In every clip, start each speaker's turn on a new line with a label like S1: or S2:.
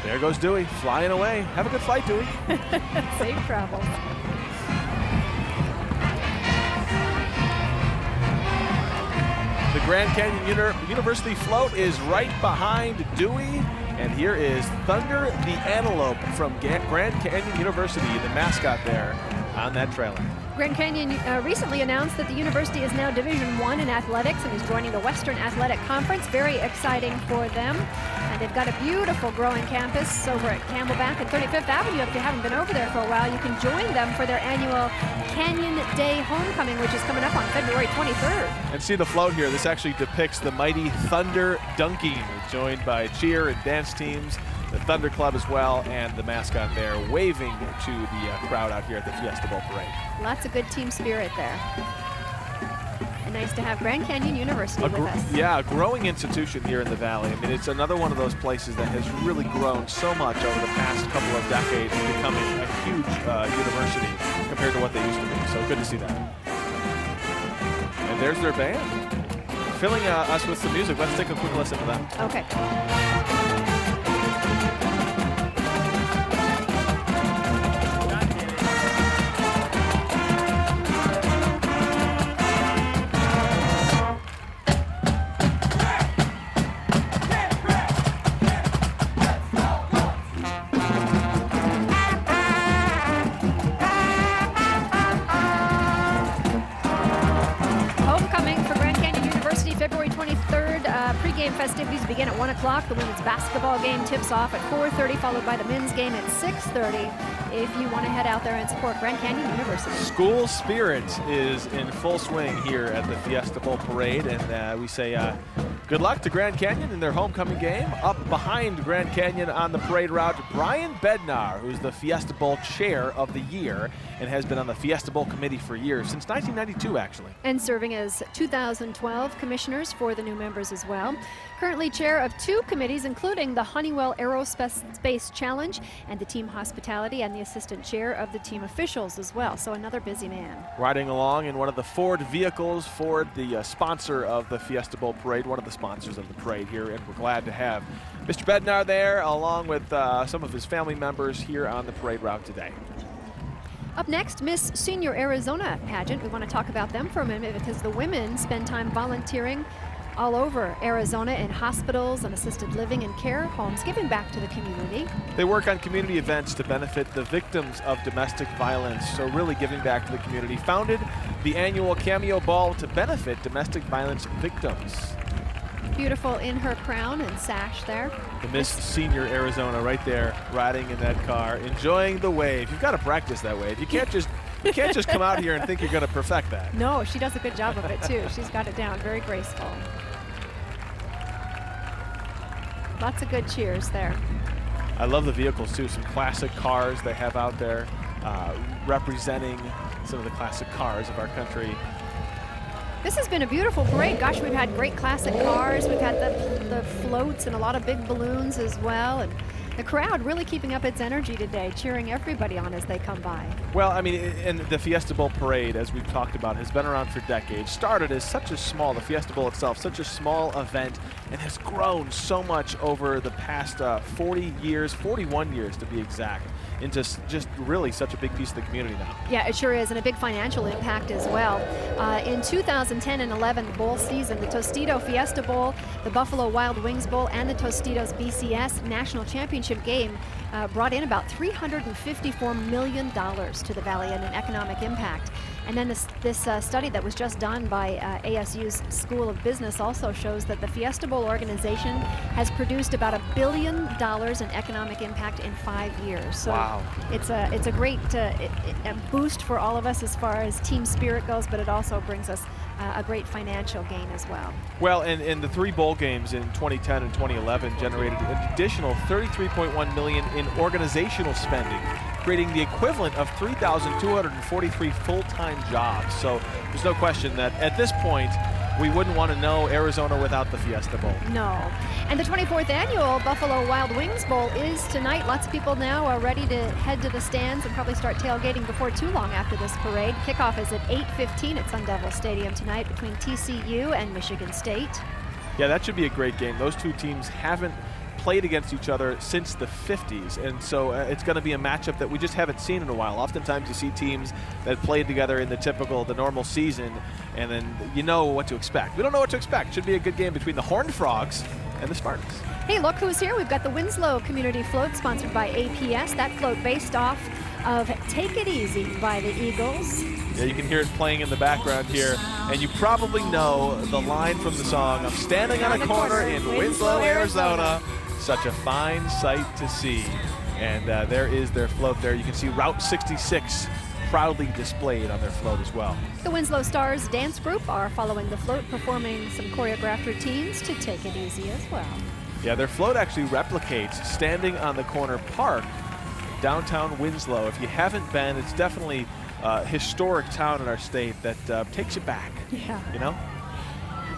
S1: There goes Dewey, flying away. Have a good flight, Dewey.
S2: Safe travels.
S1: The Grand Canyon University float is right behind Dewey. And here is Thunder the Antelope from Grand Canyon University, the mascot there on that trailer.
S2: Grand Canyon recently announced that the university is now Division I in athletics and is joining the Western Athletic Conference. Very exciting for them. And they've got a beautiful growing campus over at Camelback and 35th Avenue. If you haven't been over there for a while, you can join them for their annual Canyon Day Homecoming, which is coming up on February 23rd.
S1: And see the float here. This actually depicts the mighty Thunder dunking, joined by cheer and dance teams, the Thunder Club as well, and the mascot there waving to the crowd out here at the Fiesta Bowl Parade.
S2: Lots of good team spirit there. And nice to have Grand Canyon University with us.
S1: Yeah, a growing institution here in the Valley. I mean, it's another one of those places that has really grown so much over the past couple of decades, becoming a huge university compared to what they used to be. So good to see that. And there's their band, filling us with some music. Let's take a quick listen to that.
S2: Okay. February 23rd, pregame festivities begin at 1 o'clock. The women's basketball game tips off at 4:30, followed by the men's game at 6:30. If you want to head out there and support Grand Canyon University.
S1: School spirit is in full swing here at the Fiesta Bowl Parade, and we say good luck to Grand Canyon in their homecoming game. Up behind Grand Canyon on the parade route, Brian Bednar, who's the Fiesta Bowl Chair of the Year and has been on the Fiesta Bowl Committee for years, since 1992 actually.
S2: And serving as 2012 commissioners for the new members as well. Currently chair of 2 committees, including the Honeywell Aerospace Challenge and the team hospitality, and the assistant chair of the team officials as well. So another busy man. Riding
S1: along in one of the Ford vehicles, Ford, the sponsor of the Fiesta Bowl Parade, one of the sponsors of the parade here, and we're glad to have Mr. Bednar there, along with some of his family members here on the parade route today.
S2: Up next, Miss Senior Arizona pageant. We want to talk about them for a minute because the women spend time volunteering all over Arizona in hospitals and assisted living and care homes, giving back to the community.
S1: They work on community events to benefit the victims of domestic violence, so really giving back to the community. Founded the annual Cameo Ball to benefit domestic violence victims.
S2: Beautiful in her crown and sash there.
S1: The Miss Senior Arizona right there, riding in that car, enjoying the wave. You've got to practice that wave. You can't just come out here and think you're going to perfect that.
S2: No, she does a good job of it too. She's got it down, very graceful. Lots of good cheers there.
S1: I love the vehicles too, some classic cars they have out there representing some of the classic cars of our country.
S2: This has been a beautiful parade. Gosh, we've had great classic cars. We've had the floats and a lot of big balloons as well. And the crowd really keeping up its energy today, cheering everybody on as they come by.
S1: Well, I mean, and the Fiesta Bowl Parade, as we've talked about, has been around for decades. Started as such a small, the Fiesta Bowl itself, such a small event, and has grown so much over the past 40 years, 41 years to be exact, into just really such a big piece of the community now.
S2: Yeah, it sure is, and a big financial impact as well. In 2010 and 11 bowl season, the Tostitos Fiesta Bowl, the Buffalo Wild Wings Bowl, and the Tostitos BCS National Championship game brought in about $354 million to the Valley and an economic impact. And then this study that was just done by ASU's School of Business also shows that the Fiesta Bowl organization has produced about $1 billion in economic impact in 5 years. So
S1: wow.
S2: It's a great boost for all of us as far as team spirit goes, but it also brings us a great financial gain as well.
S1: Well, and the 3 bowl games in 2010 and 2011 generated an additional $33.1 million in organizational spending, creating the equivalent of 3,243 full-time jobs. So there's no question that at this point, we wouldn't want to know Arizona without the Fiesta Bowl.
S2: No. And the 24th annual Buffalo Wild Wings Bowl is tonight. Lots of people now are ready to head to the stands and probably start tailgating before too long after this parade. Kickoff is at 8:15 at Sun Devil Stadium tonight between TCU and Michigan State.
S1: Yeah, that should be a great game. Those two teams haven't played against each other since the 50s, and so it's going to be a matchup that we just haven't seen in a while. Oftentimes you see teams that played together in the normal season, and then you know what to expect. We don't know what to expect. Should be a good game between the Horned Frogs and the Spartans.
S2: Hey, look who's here. We've got the Winslow Community Float sponsored by APS. That float based off of Take It Easy by the Eagles.
S1: Yeah, you can hear it playing in the background here, and you probably know the line from the song, "I'm standing on a corner in Winslow, Arizona. Such a fine sight to see." And there is their float there. You can see Route 66 proudly displayed on their float as well.
S2: The Winslow Stars dance group are following the float, performing some choreographed routines to Take It Easy as well.
S1: Yeah, their float actually replicates Standing on the Corner Park, downtown Winslow. If you haven't been, it's definitely a historic town in our state that takes you back.
S2: Yeah.
S1: You know?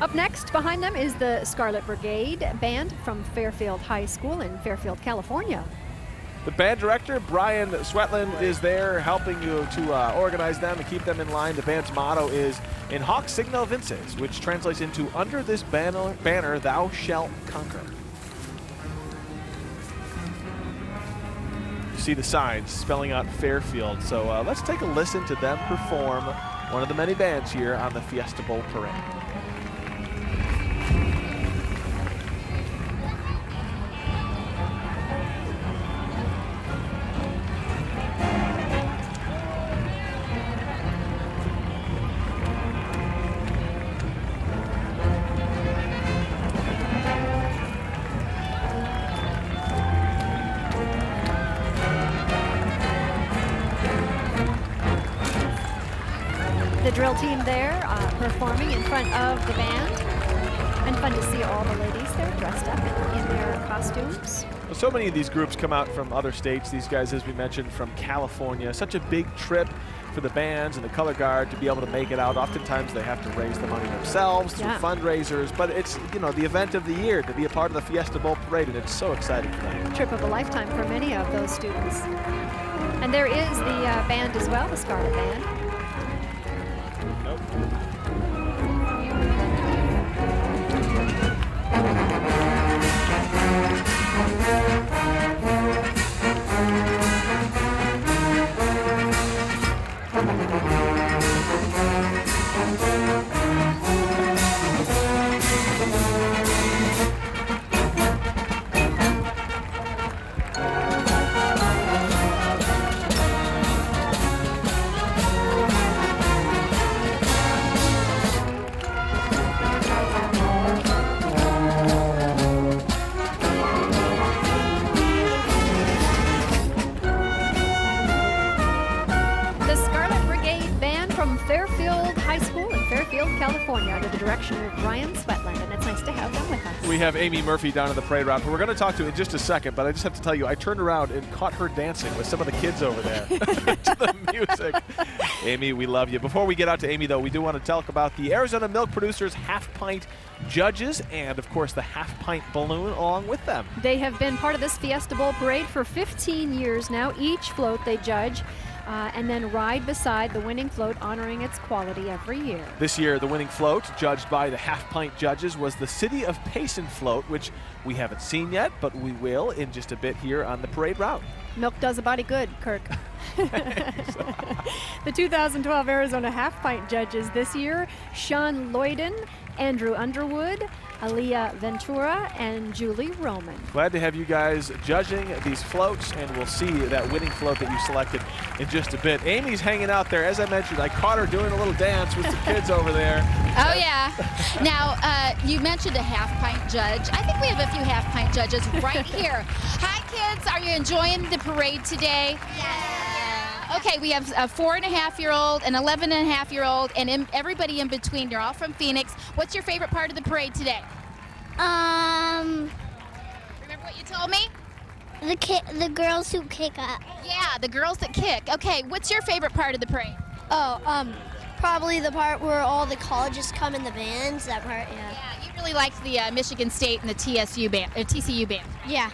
S2: Up next, behind them is the Scarlet Brigade Band from Fairfield High School in Fairfield, California.
S1: The band director, Brian Swetland, is there helping you to organize them and keep them in line. The band's motto is "In Hoc Signo Vinces," which translates into "Under this banner thou shalt conquer." You see the signs spelling out Fairfield, so let's take a listen to them perform, one of the many bands here on the Fiesta Bowl Parade.
S2: The drill team there performing in front of the band. And fun to see all the ladies there dressed up in their costumes.
S1: Well, so many of these groups come out from other states. These guys, as we mentioned, from California. Such a big trip for the bands and the color guard to be able to make it out. Oftentimes they have to raise the money themselves through fundraisers, but it's, you know, the event of the year to be a part of the Fiesta Bowl Parade, and it's so exciting for them.
S2: Trip of a lifetime for many of those students. And there is the band as well, the Scarlet Band. Fairfield High School in Fairfield, California, under the direction of Brian Swetland, and it's nice to have them with us.
S1: We have Amy Murphy down in the parade route, who we're going to talk to in just a second, but I just have to tell you, I turned around and caught her dancing with some of the kids over there to the music. Amy, we love you. Before we get out to Amy, though, we do want to talk about the Arizona Milk Producers half-pint judges and, of course, the half-pint balloon along with them.
S2: They have been part of this Fiesta Bowl Parade for 15 years now. Each float they judge. And then ride beside the winning float, honoring its quality every year. This year, the winning float, judged by the half-pint judges, was the City of Payson float, which we haven't seen yet, but we will in just a bit here on the parade route. Milk does a body good, Kirk. The 2012 Arizona half-pint judges this year, Sean Lloyden, Andrew Underwood, Aaliyah Ventura, and Julie Roman. Glad to have you guys judging these floats, and we'll see that winning float that you selected in just a bit. Amy's hanging out there. As I mentioned, I caught her doing a little dance with the kids over there.
S3: Oh, yeah. Now, you mentioned a half-pint judge. I think we have a few half-pint judges right here. Hi, kids. Are you enjoying the parade today? Yeah. Okay, we have a 4-and-a-half-year-old, an 11-and-a-half-year-old, and everybody in between. You're all from Phoenix. What's your favorite part of the parade today? Remember what you told me?
S4: The girls who kick up.
S3: Yeah, the girls that kick. Okay, what's your favorite part of the parade?
S4: Oh, probably the part where all the colleges come in the bands. That part, yeah.
S3: Yeah, you really liked the Michigan State and the TCU band.
S4: Yeah.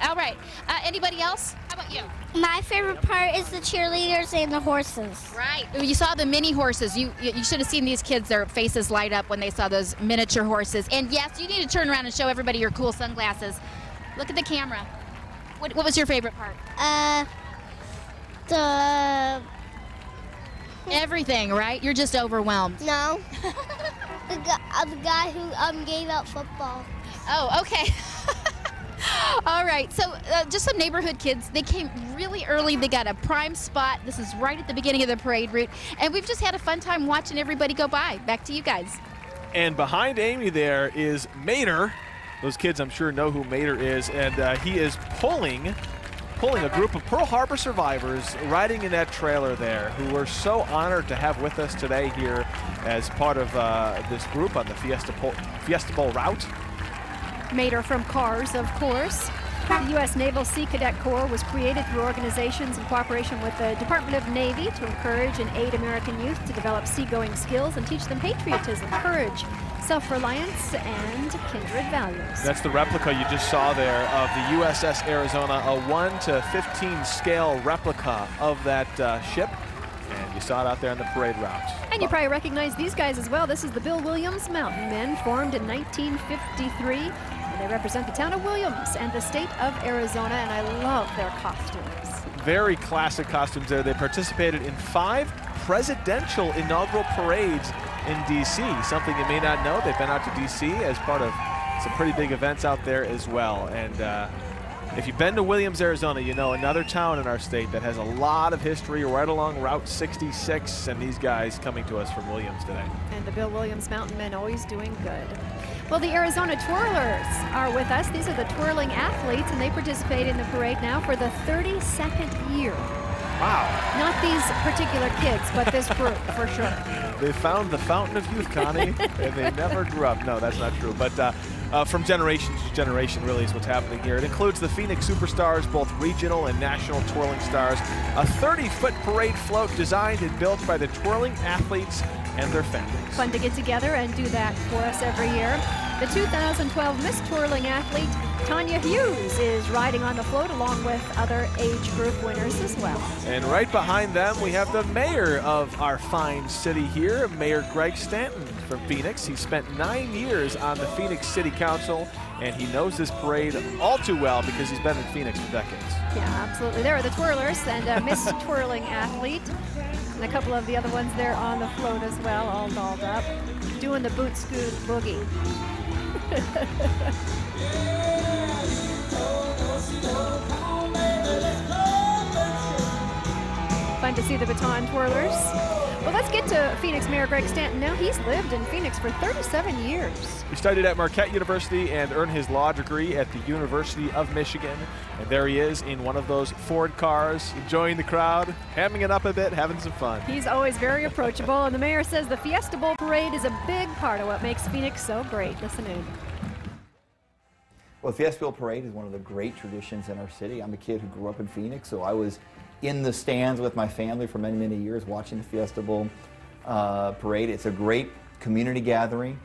S3: All right. Anybody else? How about you?
S4: My favorite part is the cheerleaders and the horses.
S3: Right. You saw the mini horses. You should have seen these kids, their faces light up when they saw those miniature horses. And yes, you need to turn around and show everybody your cool sunglasses. Look at the camera. What was your favorite part? Everything, right? You're just overwhelmed.
S4: No. the guy who gave out football.
S3: Oh, okay. All right, so just some neighborhood kids. They came really early. They got a prime spot. This is right at the beginning of the parade route, and we've just had a fun time watching everybody go by. Back to you guys.
S1: And behind Amy there is Mater. Those kids, I'm sure, know who Mater is, and he is pulling a group of Pearl Harbor survivors riding in that trailer there, who we're so honored to have with us today here as part of this group on the Fiesta Bowl route.
S2: Mater from Cars, of course. The U.S. Naval Sea Cadet Corps was created through organizations in cooperation with the Department of Navy to encourage and aid American youth to develop seagoing skills and teach them patriotism, courage, self-reliance, and kindred values.
S1: That's the replica you just saw there of the USS Arizona, a 1:15 scale replica of that ship. And you saw it out there on the parade route.
S2: And you probably recognize these guys as well. This is the Bill Williams Mountain Men, formed in 1953. And they represent the town of Williams and the state of Arizona, and I love their costumes.
S1: Very classic costumes there. They participated in 5 presidential inaugural parades in D.C. Something you may not know, they've been out to D.C. as part of some pretty big events out there as well. And if you've been to Williams, Arizona, you know another town in our state that has a lot of history right along Route 66, and these guys coming to us from Williams today.
S2: And the Bill Williams Mountain Men always doing good. Well, the Arizona Twirlers are with us. These are the twirling athletes, and they participate in the parade now for the 32nd year.
S1: Wow.
S2: Not these particular kids, but this group, for sure.
S1: They found the fountain of youth, Connie, and they never grew up. No, that's not true. But from generation to generation really is what's happening here. It includes the Phoenix Superstars, both regional and national twirling stars. A 30-foot parade float designed and built by the twirling athletes and their families.
S2: Fun to get together and do that for us every year. The 2012 Miss Twirling athlete, Tanya Hughes, is riding on the float along with other age group winners as well.
S1: And right behind them, we have the mayor of our fine city here, Mayor Greg Stanton from Phoenix. He spent 9 years on the Phoenix City Council, and he knows this parade all too well because he's been in Phoenix for decades.
S2: Yeah, absolutely. There are the twirlers and Miss Twirling athlete, and a couple of the other ones there on the float as well, all dolled up, doing the boot scoot boogie. Fun to see the baton twirlers. Well, let's get to Phoenix Mayor Greg Stanton now. He's lived in Phoenix for 37 years.
S1: He studied at Marquette University and earned his law degree at the University of Michigan. And there he is in one of those Ford cars, enjoying the crowd, hamming it up a bit, having some fun.
S2: He's always very approachable, and the mayor says the Fiesta Bowl parade is a big part of what makes Phoenix so great. Listen in.
S5: Well, the Fiesta Bowl parade is one of the great traditions in our city. I'm a kid who grew up in Phoenix, so I was in the stands with my family for many, many years watching the Fiesta Bowl parade. It's a great community gathering.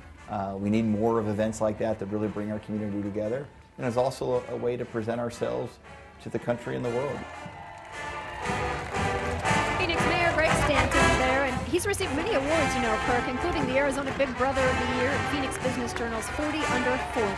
S5: We need more of events like that that really bring our community together. And it's also a way to present ourselves to the country and the world.
S2: Phoenix Mayor Greg Stanton there, and he's received many awards, you know, Kirk, including the Arizona Big Brother of the Year and Phoenix Business Journal's 40 Under 40.